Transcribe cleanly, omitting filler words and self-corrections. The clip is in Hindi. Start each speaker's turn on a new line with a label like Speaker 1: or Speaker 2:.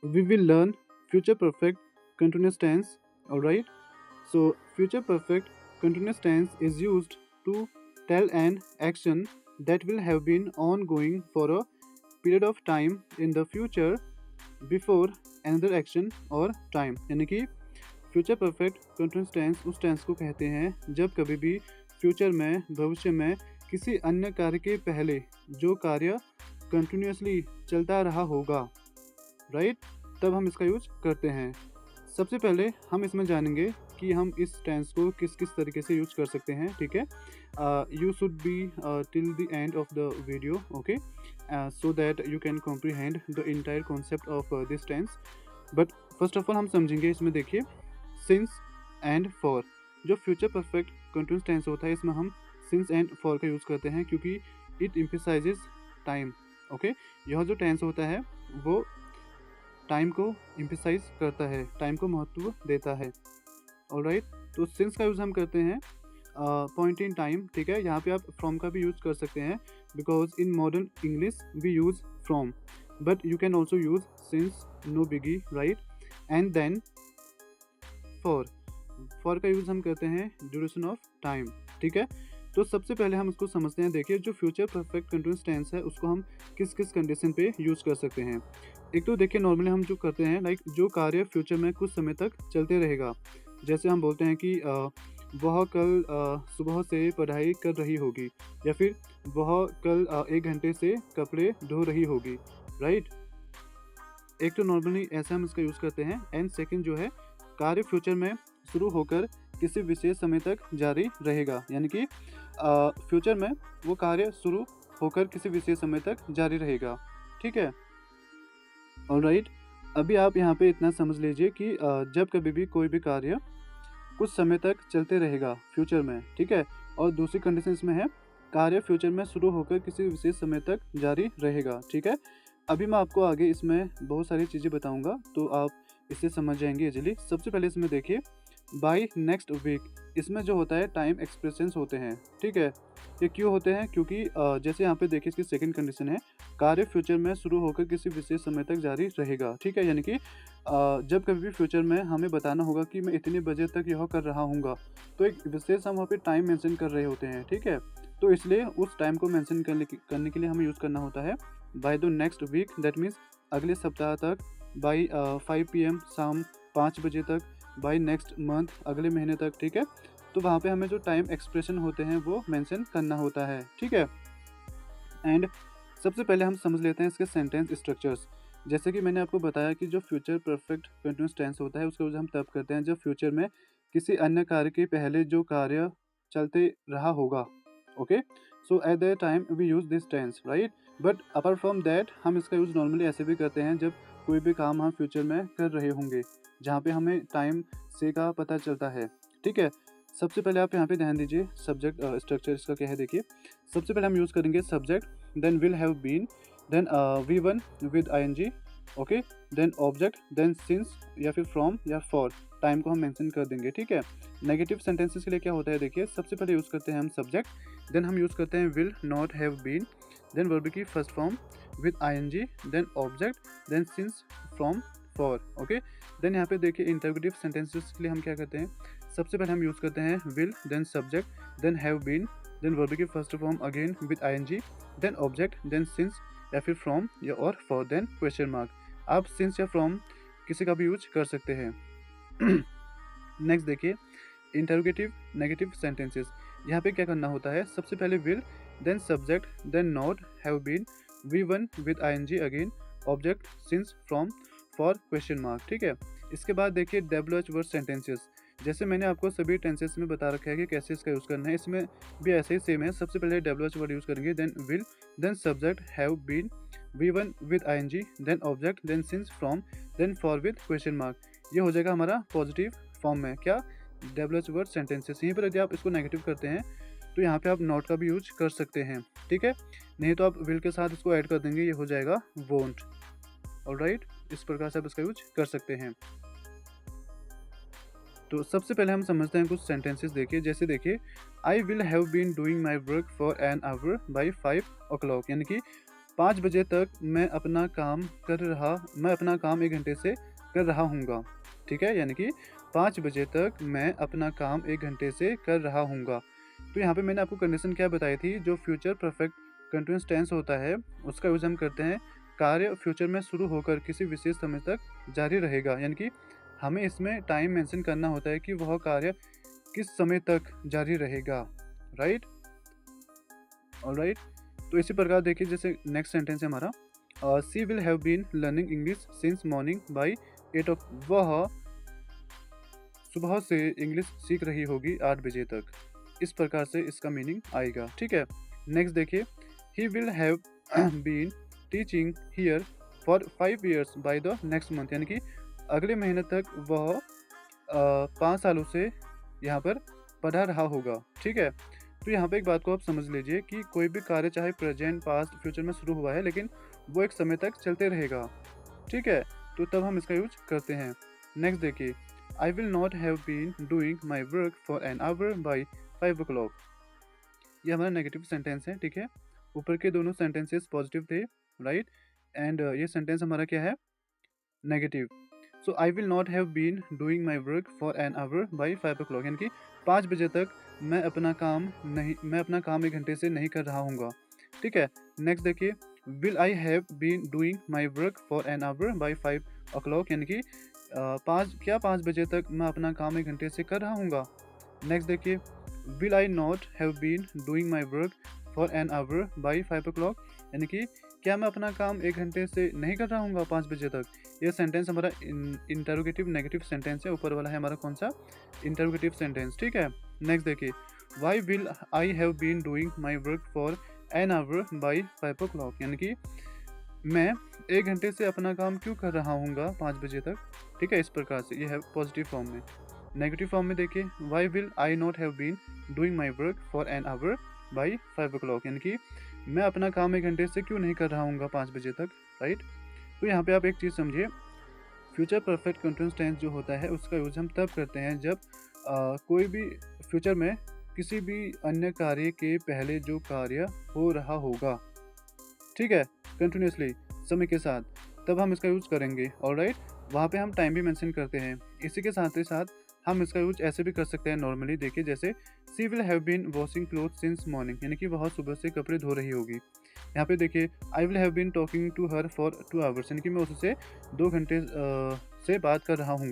Speaker 1: we will learn future perfect continuous tense. Alright, so future perfect continuous tense is used to tell an action that will have been ongoing for a period of time in the future before another action और time, यानी कि फ्यूचर परफेक्ट कंटिन्यूस टेंस उस टेंस को कहते हैं जब कभी भी फ्यूचर में भविष्य में किसी अन्य कार्य के पहले जो कार्य कंटिन्यूसली चलता रहा होगा, राइट, तब हम इसका यूज करते हैं। सबसे पहले हम इसमें जानेंगे कि हम इस टेंस को किस किस तरीके से यूज कर सकते हैं। ठीक है, you should be till the end of the video, okay, so that you can comprehend the entire concept of this tense. But first of all हम समझेंगे इसमें, देखिए, सिंस एंड फॉर। जो फ्यूचर परफेक्ट कंटिन्यूस टेंस होता है इसमें हम सिंस एंड फॉर का यूज़ करते हैं क्योंकि इट एम्फसाइजेस टाइम। ओके, यह जो टेंस होता है वो टाइम को एम्फसाइज करता है, टाइम को महत्व देता है। ऑलराइट, तो सिंस का यूज़ हम करते हैं पॉइंट इन टाइम। ठीक है, यहाँ पे आप फ्रॉम का भी यूज़ कर सकते हैं because in modern English we use from, but you can also use since, no biggie, right. And then for का यूज़ हम करते हैं ड्यूरेशन ऑफ टाइम। ठीक है, तो सबसे पहले हम इसको समझते हैं। देखिए, जो फ्यूचर परफेक्ट कंटिन्यूस टेंस है उसको हम किस किस कंडीशन पे यूज़ कर सकते हैं। एक तो देखिए, नॉर्मली हम जो करते हैं लाइक जो कार्य फ्यूचर में कुछ समय तक चलते रहेगा, जैसे हम बोलते हैं कि वह कल सुबह से पढ़ाई कर रही होगी, या फिर वह कल 1 घंटे से कपड़े धो रही होगी, राइट। एक तो नॉर्मली ऐसे हम इसका यूज़ करते हैं। एंड सेकंड जो है, कार्य फ्यूचर में शुरू होकर किसी विशेष समय तक जारी रहेगा, यानी कि फ्यूचर में वो कार्य शुरू होकर किसी विशेष समय तक जारी रहेगा। ठीक है, ऑलराइट। अभी आप यहाँ पे इतना समझ लीजिए कि जब कभी भी कोई भी कार्य कुछ समय तक चलते रहेगा फ्यूचर में, ठीक है, और दूसरी कंडीशन इसमें है कार्य फ्यूचर में शुरू होकर किसी विशेष समय तक जारी रहेगा। ठीक है, अभी मैं आपको आगे इसमें बहुत सारी चीज़ें बताऊंगा तो आप इसे समझ जाएंगे इजीली। सबसे पहले इसमें देखिए, बाय नेक्स्ट वीक, इसमें जो होता है टाइम एक्सप्रेशंस होते हैं। ठीक है, ये क्यों होते हैं? क्योंकि जैसे यहाँ पे देखिए इसकी सेकंड कंडीशन है कार्य फ्यूचर में शुरू होकर किसी विशेष समय तक जारी रहेगा। ठीक है, यानी कि जब कभी भी फ्यूचर में हमें बताना होगा कि मैं इतने बजे तक यह कर रहा हूँगा, तो एक विशेष हम वहाँ पे टाइम मेंशन कर रहे होते हैं। ठीक है, तो इसलिए उस टाइम को मेंशन करने के लिए हमें यूज़ करना होता है by the next week, that means अगले सप्ताह तक, बाई 5 PM शाम 5 बजे तक, बाई नेक्स्ट मंथ अगले महीने तक। ठीक है, तो वहाँ पे हमें जो टाइम एक्सप्रेशन होते हैं वो मेंशन करना होता है। ठीक है, एंड सबसे पहले हम समझ लेते हैं इसके सेंटेंस स्ट्रक्चर्स। जैसे कि मैंने आपको बताया कि जो फ्यूचर परफेक्ट कंटिन्यूस टेंस होता है उसका यूज़ हम तब करते हैं जब फ्यूचर में किसी अन्य कार्य के पहले जो कार्य चलते रहा होगा। Okay, so at the time we use this tense, right. But apart from that हम इसका यूज़ नॉर्मली ऐसे भी करते हैं जब कोई भी काम हम फ्यूचर में कर रहे होंगे जहाँ पे हमें टाइम से का पता चलता है। ठीक है, सबसे पहले आप यहाँ पे ध्यान दीजिए सब्जेक्ट स्ट्रक्चर इसका क्या है। देखिए, सबसे पहले हम यूज़ करेंगे subject, then will have been, then V1 with ING, okay, then object, then since या फिर फ्रॉम या फॉर, टाइम को हम मेंशन कर देंगे। ठीक है, नेगेटिव सेंटेंसेस के लिए क्या होता है, देखिए, सबसे पहले यूज़ करते हैं हम सब्जेक्ट, देन हम यूज़ करते हैं will not have been, then verb की first form with ING, then object, then since, from, for. Okay, then यहाँ पे देखिए इंटरोगेटिव सेंटेंसेस के लिए हम क्या करते हैं, सबसे पहले हम यूज़ करते हैं will, then subject, then have been, then verb की first form again with ING, then object, then since या फिर फ्रॉम या और फॉर, देन क्वेश्चन मार्क। आप सिंस या फ्रॉम किसी का भी यूज कर सकते हैं। नेक्स्ट देखिए, इंटरोगेटिव नेगेटिव सेंटेंसेस, यहाँ पे क्या करना होता है, सबसे पहले will, then subject, then not, have been, V1 with ING again, object, since, from, for, question mark. ठीक है, इसके बाद देखिए WH वर्ड सेंटेंसेस, जैसे मैंने आपको सभी टेंसेस में बता रखा है कि कैसे इसका यूज़ करना है, इसमें भी ऐसे ही सेम है। सबसे पहले WH वर्ड यूज़ करेंगे, then will, then subject, have been, V1 with ING, then object, then since, from, then for with question mark. ये हो जाएगा हमारा पॉजिटिव फॉर्म में क्या, WH वर्ड सेंटेंसेस। यहीं पर यदि आप इसको नेगेटिव करते हैं तो यहाँ पे आप नॉट का भी यूज कर सकते हैं। ठीक है, नहीं तो आप विल के साथ इसको ऐड कर देंगे, ये हो जाएगा वोंट। ऑलराइट, इस प्रकार से आप इसका यूज कर सकते हैं। तो सबसे पहले हम समझते हैं कुछ सेंटेंसेस। देखिए, जैसे देखिए, I will have been doing my work for an hour by 5 o'clock, यानी कि 5 बजे तक मैं अपना काम 1 घंटे से कर रहा हूँगा। ठीक है, यानी कि 5 बजे तक मैं अपना काम 1 घंटे से कर रहा हूँगा। तो यहाँ पे मैंने आपको कंडीशन क्या बताई थी, जो फ्यूचर परफेक्ट कंटीन्यूअस टेंस होता है उसका यूज़ हम करते हैं कार्य फ्यूचर में शुरू होकर किसी विशेष समय तक जारी रहेगा, यानी कि हमें इसमें टाइम मेंशन करना होता है कि वह कार्य किस समय तक जारी रहेगा। Right, alright. तो इसी प्रकार देखिए, जैसे नेक्स्ट सेंटेंस है हमारा, she will have been learning English since morning by 8 o'clock। वह सुबह से इंग्लिश सीख रही होगी 8 बजे तक। इस प्रकार से इसका मीनिंग आएगा। ठीक है, नेक्स्ट देखिए, he will have been teaching here for 5 years by the next month, यानी कि अगले महीने तक वह 5 सालों से यहाँ पर पढ़ा रहा होगा। ठीक है, तो यहाँ पे एक बात को आप समझ लीजिए कि कोई भी कार्य चाहे प्रेजेंट, पास्ट, फ्यूचर में शुरू हुआ है, लेकिन वो एक समय तक चलते रहेगा। ठीक है, तो तब हम इसका यूज करते हैं। नेक्स्ट देखिए, I will not have been doing my work for an hour by 5 o'clock। ये हमारा नेगेटिव सेंटेंस है। ठीक है, ऊपर के दोनों सेंटेंसेस पॉजिटिव थे, राइट, एंड ये सेंटेंस हमारा क्या है, negative. So I will not have been doing my work for an hour by 5 o'clock, यानी कि 5 बजे तक मैं अपना काम 1 घंटे से नहीं कर रहा हूँगा। ठीक है, नेक्स्ट देखिए, will I have been doing my work for an hour by 5 o'clock, यानी कि 5 बजे तक मैं अपना काम 1 घंटे से कर रहा हूँगा। नेक्स्ट देखिए, will I not have been doing my work for an hour by 5 o'clock, यानी कि क्या मैं अपना काम 1 घंटे से नहीं कर रहा हूँगा 5 बजे तक। ये सेंटेंस हमारा इंटरोगेटिव नेगेटिव सेंटेंस है। ऊपर वाला है हमारा कौन सा, इंटरोगेटिव सेंटेंस। ठीक है, नेक्स्ट देखिए, why will I have been doing my work for an hour by 5 o'clock, यानी कि मैं 1 घंटे से अपना काम क्यों कर रहा हूँगा 5 बजे तक। ठीक है, इस प्रकार से ये है पॉजिटिव फॉर्म में। नेगेटिव फॉर्म में देखिए, why will I not have been doing my work for an hour by 5 o'clock, यानी कि मैं अपना काम 1 घंटे से क्यों नहीं कर रहा हूँगा 5 बजे तक। राइट, तो यहाँ पे आप एक चीज़ समझिए, फ्यूचर परफेक्ट कंटीन्यूअस टेंस जो होता है उसका यूज हम तब करते हैं जब कोई भी फ्यूचर में किसी भी अन्य कार्य के पहले जो कार्य हो रहा होगा, ठीक है, कंटिन्यूसली समय के साथ, तब हम इसका यूज करेंगे। ऑलराइट, वहाँ पे हम टाइम भी मेंशन करते हैं। इसी के साथ ही साथ हम इसका यूज ऐसे भी कर सकते हैं नॉर्मली। देखिए, जैसे she will have been washing cloth since morning, यानी कि वह सुबह से कपड़े धो रही होगी। यहाँ पे देखिए, I will have been talking to her for 2 hours, यानी कि मैं उससे 2 घंटे से बात कर रहा हूँ।